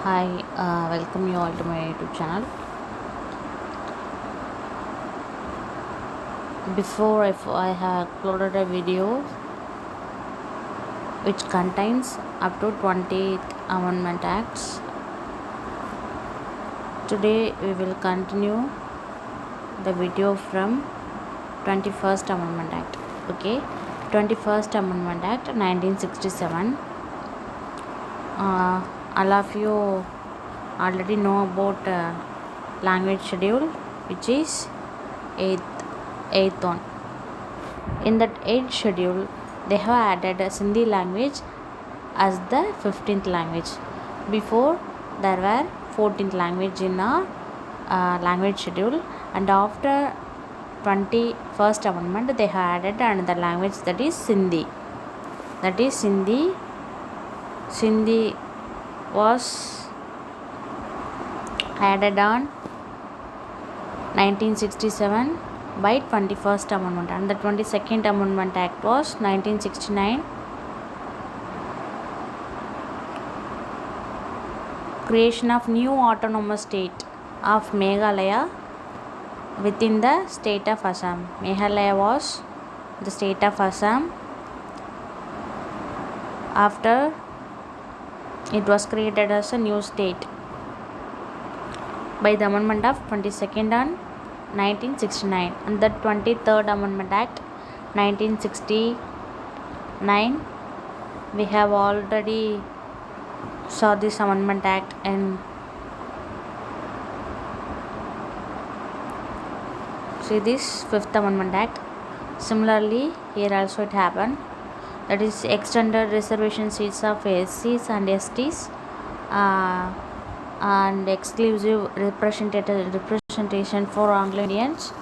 Hi, welcome you all to my YouTube channel. Before I have uploaded a video which contains up to 28 Amendment Acts. Today we will continue the video from 21st Amendment Act. Okay, 21st Amendment Act 1967. All of you already know about language schedule, which is 8th one. In that 8th schedule, they have added a Sindhi language as the 15th language. Before, there were 14th language in a language schedule, and after 21st Amendment, they have added another language, that is Sindhi. Sindhi was added on 1967 by 21st Amendment, and the 22nd Amendment Act was 1969. Creation of new autonomous state of Meghalaya within the state of Assam. Meghalaya was the state of Assam after it was created as a new state by the amendment of 22nd on 1969, and the 23rd Amendment Act 1969. We have already saw this Amendment Act and see this 5th Amendment Act. Similarly, here also it happened, that is extended reservation seats of SCs and STs and exclusive representation for Anglo Indians.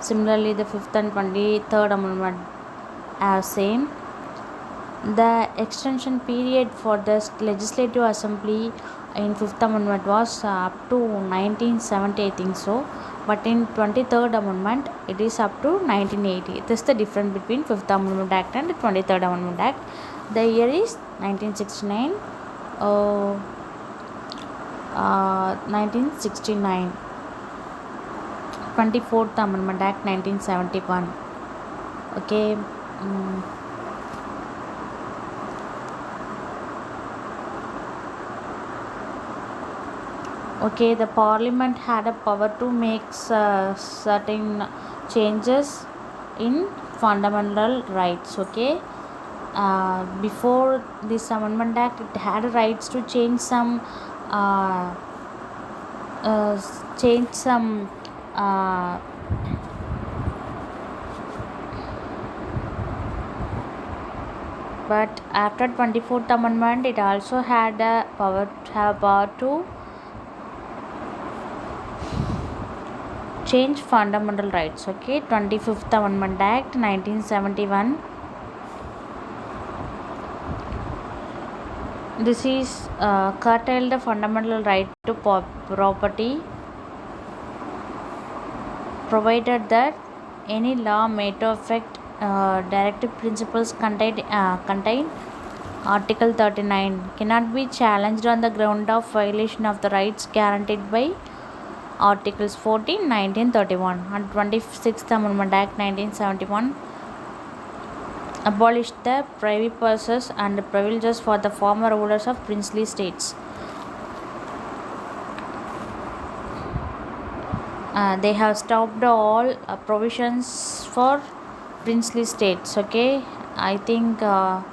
Similarly, the 5th and 23rd Amendment are same. The extension period for the Legislative Assembly in 5th Amendment was up to 1970, I think so. But in 23rd Amendment, it is up to 1980. This is the difference between 5th Amendment Act and 23rd Amendment Act. The year is 1969. 1969. 24th Amendment Act 1971. Okay. Okay, the Parliament had a power to make certain changes in fundamental rights. Okay, before this Amendment Act, it had rights to change some uh, but after 24th Amendment, it also had a power to change fundamental rights. Okay, 25th Amendment Act 1971. This is curtailed the fundamental right to property, provided that any law made to affect directive principles contained Article 39 cannot be challenged on the ground of violation of the rights guaranteed by Articles 14, 19, 31, and 26th Amendment Act 1971 abolished the privy purses and privileges for the former rulers of princely states. They have stopped all provisions for princely states. Okay, I think there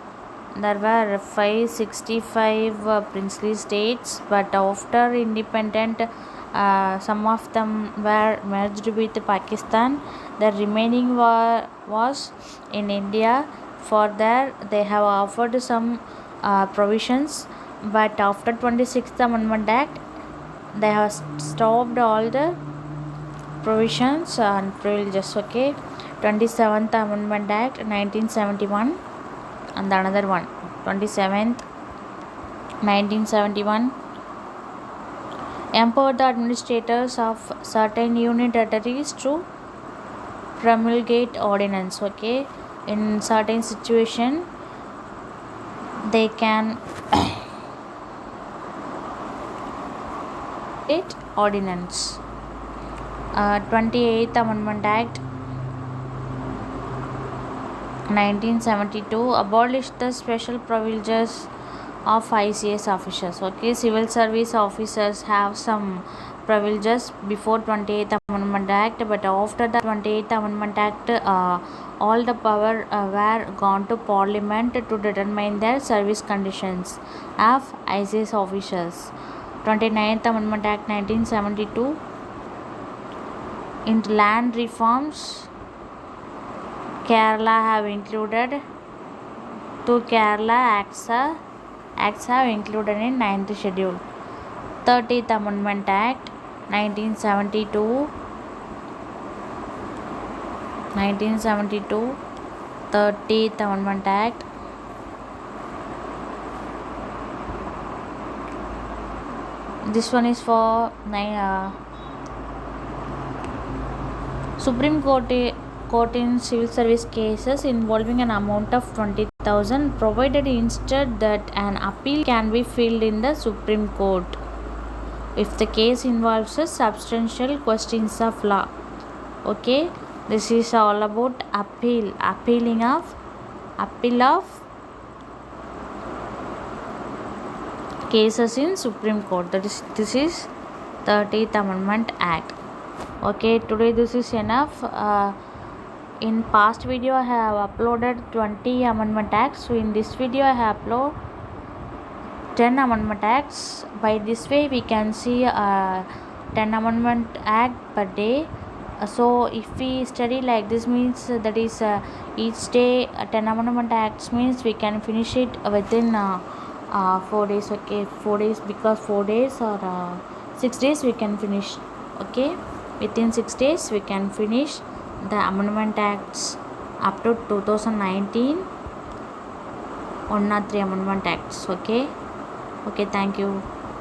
were 565 princely states, but after independent, some of them were merged with Pakistan. The remaining was in India. For that, they have offered some provisions, but after 26th Amendment Act, they have stopped all the provisions and privileges. Okay, 27th Amendment Act 1971, and another one, 27th 1971, empowered the administrators of certain union territories to promulgate ordinance. Okay, in certain situation they can State Ordinance. 28th Amendment Act 1972 abolished the special privileges of ICS officers. Okay, civil service officers have some privileges before 28th Amendment Act, but after the 28th Amendment Act, all the power were gone to Parliament to determine their service conditions of ICS officers. 29th Amendment Act 1972 in land reforms, Kerala have included two Kerala acts have included in 9th schedule. 30th Amendment Act 1972 30th Amendment Act this one is for Supreme Court in civil service cases involving an amount of 20,000 provided instead that an appeal can be filed in the Supreme Court if the case involves a substantial questions of law. Okay, this is all about appeal of cases in Supreme Court. This is 30th Amendment Act. Okay, today this is enough. In past video I have uploaded 20 amendment acts. So in this video I have uploaded 10 amendment acts. By this way we can see 10 amendment act per day. So if we study like this means that is each day 10 amendment acts means we can finish it within 4 days. Okay, 4 days, because 4 days or 6 days we can finish. Okay, within 6 days we can finish the amendment acts up to 2019 103 amendment acts. Okay, thank you.